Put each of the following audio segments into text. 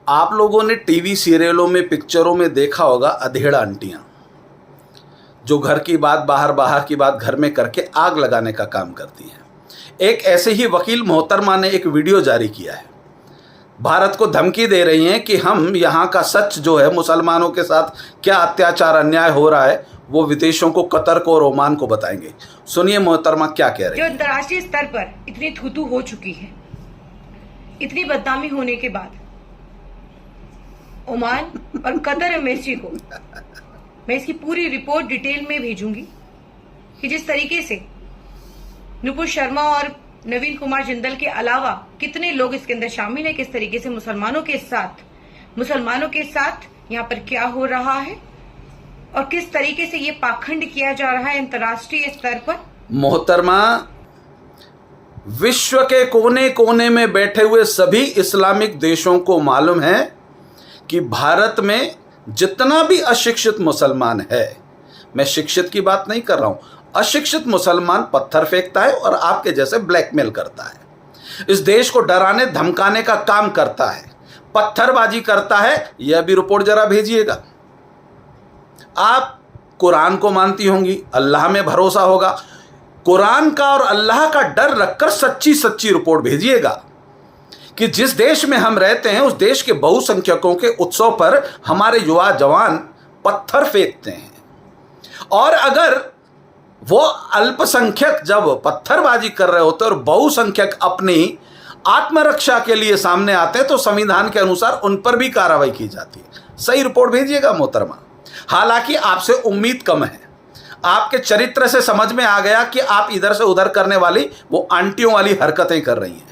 आप लोगों ने टीवी सीरियलों में, पिक्चरों में देखा होगा अधेड़ आंटियां जो घर की बात बाहर, बाहर की बात घर में करके आग लगाने का काम करती हैं। एक ऐसे ही वकील मोहतरमा ने एक वीडियो जारी किया है। भारत को धमकी दे रही हैं कि हम यहाँ का सच जो है, मुसलमानों के साथ क्या अत्याचार अन्याय हो रहा है, वो विदेशों को, कतर को और ओमान को बताएंगे। सुनिए मोहतरमा क्या कह रही है। जो अंतर्राष्ट्रीय स्तर पर इतनी थूथू हो चुकी है, इतनी बदनामी होने के बाद ओमान और कतर एम्बेसी को मैं इसकी पूरी रिपोर्ट डिटेल में भेजूंगी कि जिस तरीके से नुपुर शर्मा और नवीन कुमार जिंदल के अलावा कितने लोग इसके अंदर शामिल हैं, किस तरीके से मुसलमानों के साथ यहाँ पर क्या हो रहा है और किस तरीके से ये पाखंड किया जा रहा है अंतर्राष्ट्रीय स्तर पर। मोहतरमा, विश्व के कोने कोने में बैठे हुए सभी इस्लामिक देशों को मालूम है कि भारत में जितना भी अशिक्षित मुसलमान है, मैं शिक्षित की बात नहीं कर रहा हूं, अशिक्षित मुसलमान पत्थर फेंकता है और आपके जैसे ब्लैकमेल करता है, इस देश को डराने धमकाने का काम करता है, पत्थरबाजी करता है। यह भी रिपोर्ट जरा भेजिएगा। आप कुरान को मानती होंगी, अल्लाह में भरोसा होगा, कुरान का और अल्लाह का डर रखकर सच्ची सच्ची रिपोर्ट भेजिएगा कि जिस देश में हम रहते हैं उस देश के बहुसंख्यकों के उत्सव पर हमारे युवा जवान पत्थर फेंकते हैं, और अगर वो अल्पसंख्यक जब पत्थरबाजी कर रहे होते हैं और बहुसंख्यक अपनी आत्मरक्षा के लिए सामने आते हैं तो संविधान के अनुसार उन पर भी कार्रवाई की जाती है। सही रिपोर्ट भेजिएगा मोहतरमा। हालांकि आपसे उम्मीद कम है, आपके चरित्र से समझ में आ गया कि आप इधर से उधर करने वाली वो आंटियों वाली हरकतें कर रही हैं।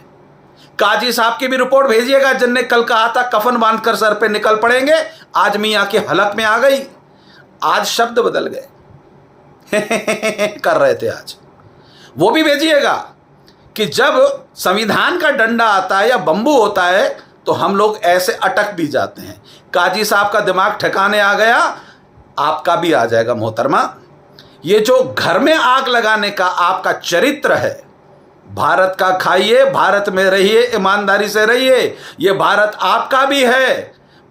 काजी साहब की भी रिपोर्ट भेजिएगा, जिनने कल कहा था कफन बांधकर सर पे निकल पड़ेंगे, आज मियां के हलक में आ गई, आज शब्द बदल गए कर रहे थे आज। वो भी भेजिएगा कि जब संविधान का डंडा आता है या बंबू होता है तो हम लोग ऐसे अटक भी जाते हैं। काजी साहब का दिमाग ठिकाने आ गया, आपका भी आ जाएगा मोहतरमा। ये जो घर में आग लगाने का आपका चरित्र है, भारत का खाइए, भारत में रहिए, ईमानदारी से रहिए, ये भारत आपका भी है,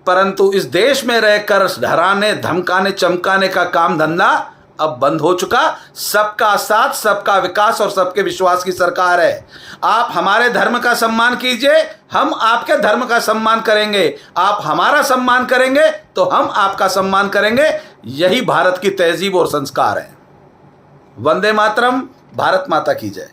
परंतु इस देश में रहकर डराने धमकाने चमकाने का काम धंधा अब बंद हो चुका। सबका साथ, सबका विकास और सबके विश्वास की सरकार है। आप हमारे धर्म का सम्मान कीजिए, हम आपके धर्म का सम्मान करेंगे, आप हमारा सम्मान करेंगे तो हम आपका सम्मान करेंगे। यही भारत की तहजीब और संस्कार है। वंदे मातरम। भारत माता की जय।